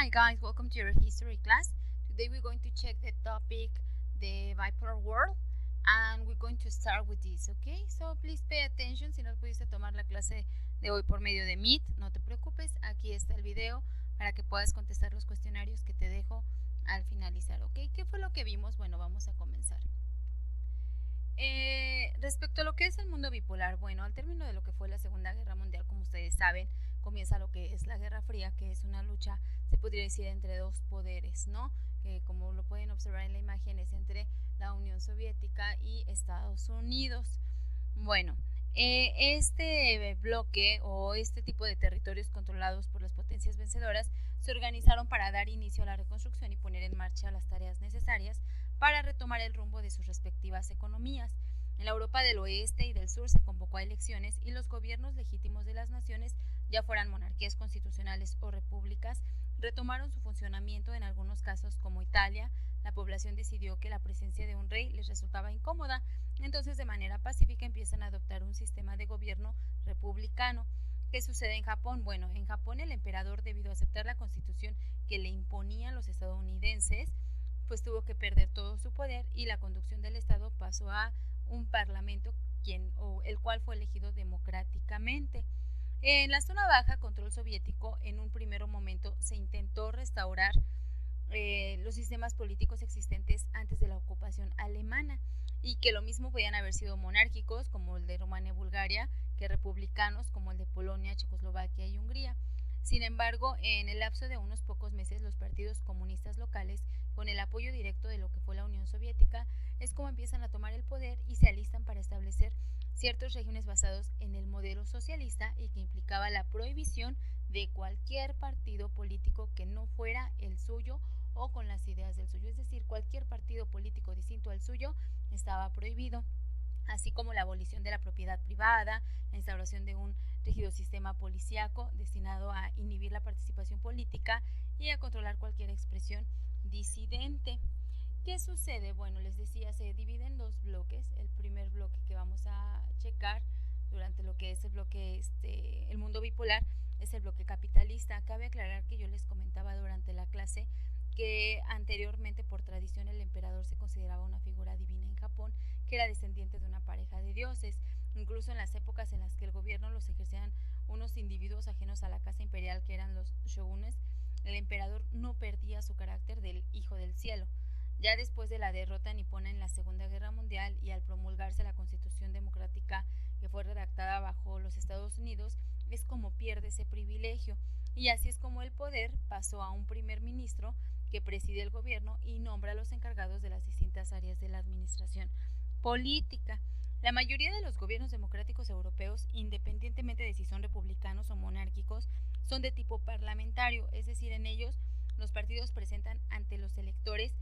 Hi guys, welcome to your history class. Today we're going to check the topic, the bipolar world, and we're going to start with this, okay? So please pay attention. Si no pudiste tomar la clase de hoy por medio de Meet, no te preocupes, aquí está el video para que puedas contestar los cuestionarios que te dejo al finalizar, ¿ok? ¿Qué fue lo que vimos? Bueno, vamos a comenzar. Respecto a lo que es el mundo bipolar, bueno, al término de lo que fue la Segunda Guerra Mundial, como ustedes saben, comienza lo que es la Guerra Fría, que es una lucha, se podría decir, entre dos poderes, ¿no? Que como lo pueden observar en la imagen es entre la Unión Soviética y Estados Unidos. Bueno, este bloque o este tipo de territorios controlados por las potencias vencedoras se organizaron para dar inicio a la reconstrucción y poner en marcha las tareas necesarias para retomar el rumbo de sus respectivas economías. En la Europa del Oeste y del Sur se convocó a elecciones y los gobiernos legítimos de las naciones, ya fueran monarquías constitucionales o repúblicas, retomaron su funcionamiento. En algunos casos, como Italia, la población decidió que la presencia de un rey les resultaba incómoda, entonces de manera pacífica empiezan a adoptar un sistema de gobierno republicano. ¿Qué sucede en Japón? Bueno, en Japón el emperador, debido a aceptar la constitución que le imponían los estadounidenses, pues tuvo que perder todo su poder y la conducción del Estado pasó a un parlamento el cual fue elegido democráticamente. En la zona baja, control soviético, en un primer momento se intentó restaurar los sistemas políticos existentes antes de la ocupación alemana y que lo mismo podían haber sido monárquicos como el de Rumania y Bulgaria que republicanos como el de Polonia, Checoslovaquia y Hungría. Sin embargo, en el lapso de unos pocos meses, los partidos comunistas locales, con el apoyo directo de lo que fue la Unión Soviética, es como empiezan a tomar el poder y se alistan para establecer ciertos regímenes basados en el modelo socialista y que implicaba la prohibición de cualquier partido político que no fuera el suyo o con las ideas del suyo, es decir, cualquier partido político distinto al suyo estaba prohibido, así como la abolición de la propiedad privada, la instauración de un rígido sistema policíaco destinado a inhibir la participación política y a controlar cualquier expresión disidente. ¿Qué sucede? Bueno, les decía, se divide en dos bloques. El primer bloque que vamos a checar durante lo que es el bloque, el mundo bipolar, es el bloque capitalista. Cabe aclarar que yo les comentaba durante la clase que anteriormente, por tradición, el emperador se consideraba una figura divina en Japón, que era descendiente de una pareja de dioses. Incluso en las épocas en las que el gobierno los ejercían unos individuos ajenos a la casa imperial, que eran los shogunes, el emperador no perdía su carácter del hijo del cielo. Ya después de la derrota nipona en la Segunda Guerra Mundial y al promulgarse la Constitución Democrática que fue redactada bajo los Estados Unidos, es como pierde ese privilegio, y así es como el poder pasó a un primer ministro que preside el gobierno y nombra a los encargados de las distintas áreas de la administración política. La mayoría de los gobiernos democráticos europeos, independientemente de si son republicanos o monárquicos, son de tipo parlamentario, es decir, en ellos los partidos presentan ante los electores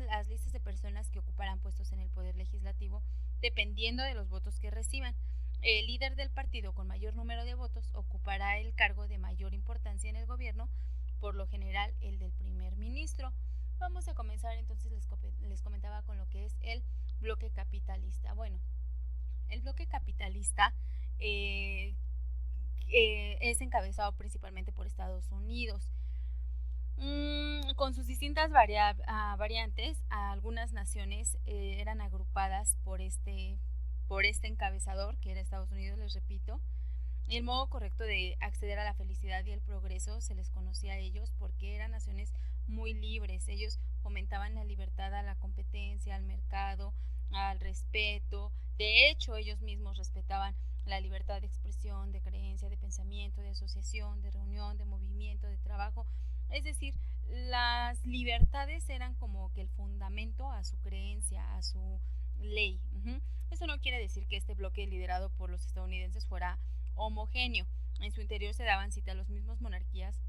las listas de personas que ocuparán puestos en el poder legislativo dependiendo de los votos que reciban. El líder del partido con mayor número de votos ocupará el cargo de mayor importancia en el gobierno, por lo general el del primer ministro. Vamos a comenzar entonces, les comentaba con lo que es el bloque capitalista. Bueno, el bloque capitalista es encabezado principalmente por Estados Unidos. Con sus distintas variantes, algunas naciones eran agrupadas por este encabezador, que era Estados Unidos, les repito. El modo correcto de acceder a la felicidad y el progreso se les conocía a ellos porque eran naciones muy libres. Ellos fomentaban la libertad a la competencia, al mercado, al respeto. De hecho, ellos mismos respetaban la libertad de expresión, de creencia, de pensamiento, de asociación, de reunión, de movimiento, de trabajo. Es decir, las libertades eran como que el fundamento a su creencia, a su ley. Eso no quiere decir que este bloque liderado por los estadounidenses fuera homogéneo. En su interior se daban cita a las mismas monarquías,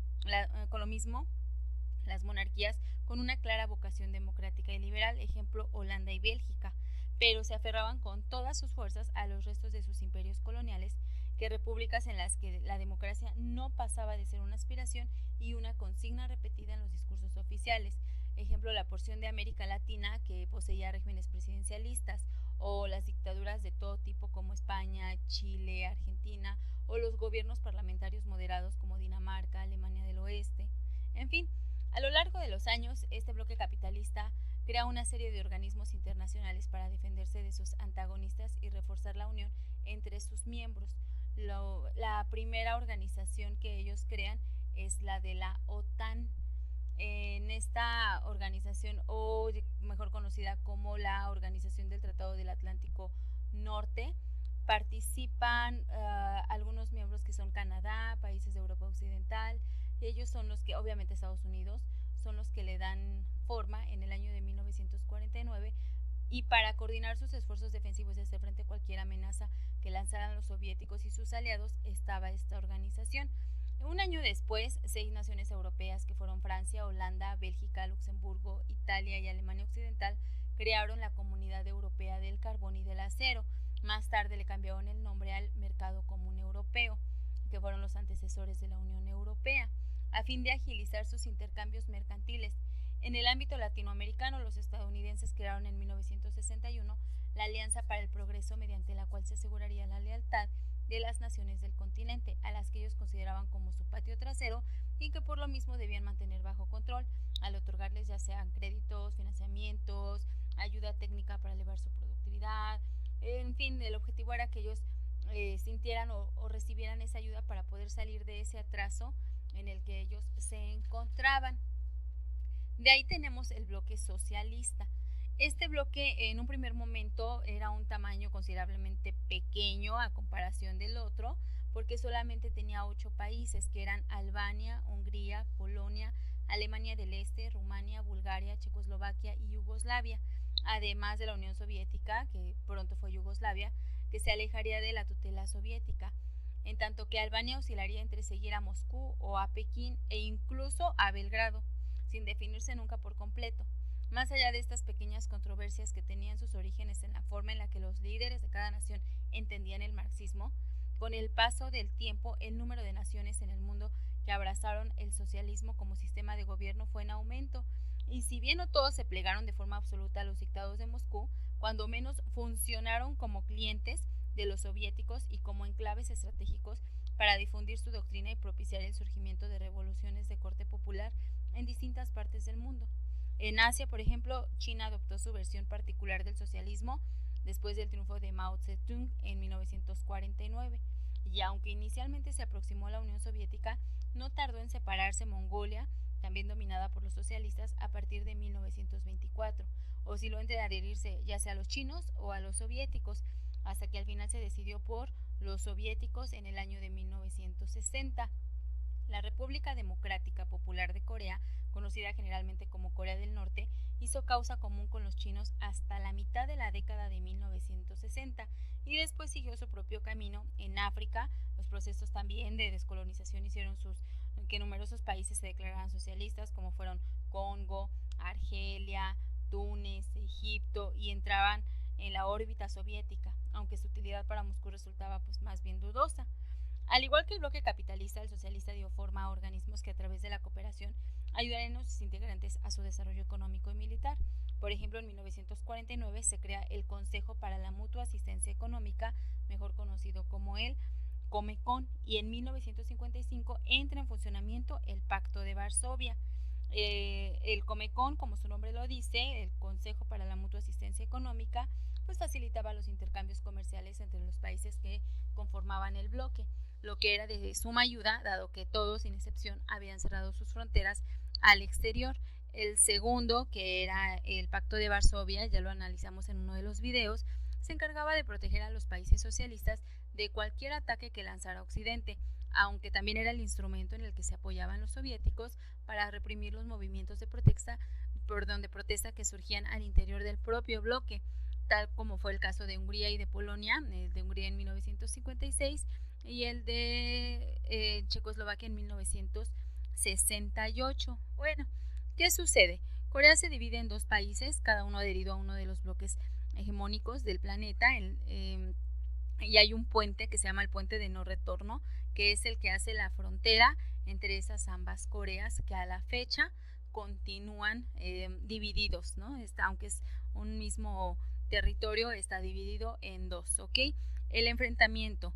las monarquías con una clara vocación democrática y liberal, ejemplo Holanda y Bélgica, pero se aferraban con todas sus fuerzas a los restos de sus imperios coloniales, que repúblicas en las que la democracia no pasaba de ser una aspiración y una consigna repetida en los discursos oficiales, ejemplo la porción de América Latina que poseía regímenes presidencialistas, o las dictaduras de todo tipo como España, Chile, Argentina, o los gobiernos parlamentarios moderados como Dinamarca, Alemania del Oeste. En fin, A lo largo de los años, este bloque capitalista crea una serie de organismos internacionales para defenderse de sus antagonistas y reforzar la unión entre sus miembros. La primera organización que ellos crean es la de la OTAN. En esta organización, o mejor conocida como la Organización del Tratado del Atlántico Norte, participan algunos miembros que son Canadá, países de Europa Occidental. Ellos son los que, obviamente Estados Unidos, son los que le dan forma en el año de 1949, y para coordinar sus esfuerzos defensivos y hacer frente a cualquier amenaza que lanzaran los soviéticos y sus aliados estaba esta organización. Un año después, 6 naciones europeas, que fueron Francia, Holanda, Bélgica, Luxemburgo, Italia y Alemania Occidental, crearon la Comunidad Europea del Carbón y del Acero. Más tarde le cambiaron el nombre al Mercado Común Europeo, que fueron los antecesores de la Unión Europea, a fin de agilizar sus intercambios mercantiles. En el ámbito latinoamericano, los estadounidenses crearon en 1961 la Alianza para el Progreso, mediante la cual se aseguraría la lealtad de las naciones del continente, a las que ellos consideraban como su patio trasero y que por lo mismo debían mantener bajo control, al otorgarles ya sean créditos, financiamientos, ayuda técnica para elevar su productividad. En fin, el objetivo era que ellos sintieran o recibieran esa ayuda para poder salir de ese atraso en el que ellos se encontraban. De ahí tenemos el bloque socialista. Este bloque en un primer momento era un tamaño considerablemente pequeño a comparación del otro, porque solamente tenía 8 países, que eran Albania, Hungría, Polonia, Alemania del Este, Rumania, Bulgaria, Checoslovaquia y Yugoslavia, además de la Unión Soviética, que pronto fue Yugoslavia, que se alejaría de la tutela soviética, en tanto que Albania oscilaría entre seguir a Moscú o a Pekín e incluso a Belgrado, sin definirse nunca por completo. Más allá de estas pequeñas controversias que tenían sus orígenes en la forma en la que los líderes de cada nación entendían el marxismo, con el paso del tiempo el número de naciones en el mundo que abrazaron el socialismo como sistema de gobierno fue en aumento, y si bien no todos se plegaron de forma absoluta a los dictados de Moscú, cuando menos funcionaron como clientes de los soviéticos y como enclaves estratégicos para difundir su doctrina y propiciar el surgimiento de revoluciones de corte popular en distintas partes del mundo. En Asia, por ejemplo, China adoptó su versión particular del socialismo después del triunfo de Mao Zedong en 1949, y aunque inicialmente se aproximó a la Unión Soviética, no tardó en separarse Mongolia, también dominada por los socialistas, a partir de 1924. Osciló entre adherirse ya sea a los chinos o a los soviéticos, hasta que al final se decidió por los soviéticos en el año de 1960. La República Democrática Popular de Corea, conocida generalmente como Corea del Norte, hizo causa común con los chinos hasta la mitad de la década de 1960 y después siguió su propio camino en África. Los procesos también de descolonización hicieron que numerosos países se declararan socialistas, como fueron Congo, Argelia, Túnez, Egipto, y entraban en la órbita soviética, aunque su utilidad para Moscú resultaba pues más bien dudosa. Al igual que el bloque capitalista, el socialista dio forma a organismos que a través de la cooperación ayudarían a sus integrantes a su desarrollo económico y militar. Por ejemplo, en 1949 se crea el Consejo para la Mutua Asistencia Económica, mejor conocido como el Comecon, y en 1955 entra en funcionamiento el Pacto de Varsovia. El Comecon, como su nombre lo dice, el Consejo para la Mutua Asistencia Económica, pues facilitaba los intercambios comerciales entre los países que conformaban el bloque, lo que era de suma ayuda, dado que todos, sin excepción, habían cerrado sus fronteras al exterior. El segundo, que era el Pacto de Varsovia, ya lo analizamos en uno de los videos, se encargaba de proteger a los países socialistas de cualquier ataque que lanzara Occidente, aunque también era el instrumento en el que se apoyaban los soviéticos para reprimir los movimientos de protesta que surgían al interior del propio bloque, tal como fue el caso de Hungría y de Polonia, el de Hungría en 1956 y el de Checoslovaquia en 1968. Bueno, ¿qué sucede? Corea se divide en 2 países, cada uno adherido a uno de los bloques hegemónicos del planeta, y hay un puente que se llama el puente de no retorno, que es el que hace la frontera entre esas ambas Coreas, que a la fecha continúan divididos, ¿no? Aunque es un mismo territorio, está dividido en 2, ¿ok? El enfrentamiento.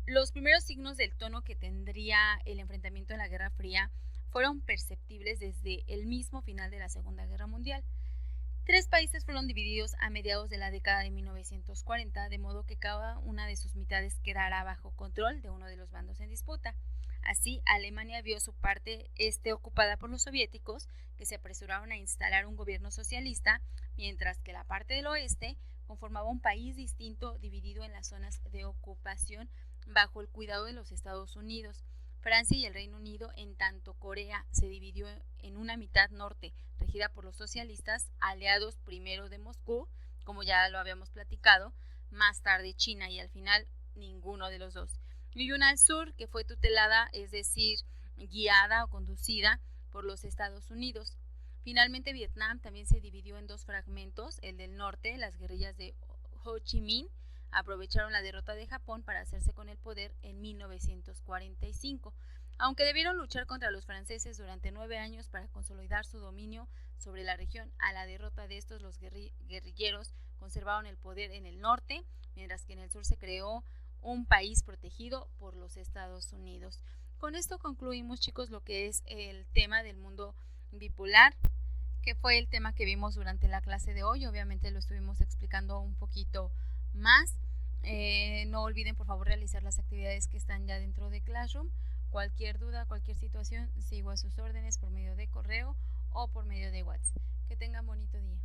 Los primeros signos del tono que tendría el enfrentamiento en la Guerra Fría fueron perceptibles desde el mismo final de la Segunda Guerra Mundial. 3 países fueron divididos a mediados de la década de 1940, de modo que cada una de sus mitades quedara bajo control de uno de los bandos en disputa. Así, Alemania vio su parte este ocupada por los soviéticos, que se apresuraron a instalar un gobierno socialista, mientras que la parte del oeste conformaba un país distinto dividido en las zonas de ocupación bajo el cuidado de los Estados Unidos. Francia y el Reino Unido, en tanto Corea se dividió en una mitad norte, regida por los socialistas, aliados primero de Moscú, como ya lo habíamos platicado, más tarde China y al final ninguno de los dos. Y una al sur, que fue tutelada, es decir, guiada o conducida por los Estados Unidos. Finalmente Vietnam también se dividió en 2 fragmentos, el del norte, las guerrillas de Ho Chi Minh, aprovecharon la derrota de Japón para hacerse con el poder en 1945. Aunque debieron luchar contra los franceses durante 9 años para consolidar su dominio sobre la región, a la derrota de estos los guerrilleros conservaron el poder en el norte, mientras que en el sur se creó un país protegido por los Estados Unidos. Con esto concluimos, chicos, lo que es el tema del mundo bipolar, que fue el tema que vimos durante la clase de hoy. Obviamente lo estuvimos explicando un poquito más. No olviden por favor realizar las actividades que están ya dentro de Classroom. Cualquier duda, cualquier situación, sigo a sus órdenes por medio de correo o por medio de WhatsApp. Que tengan bonito día.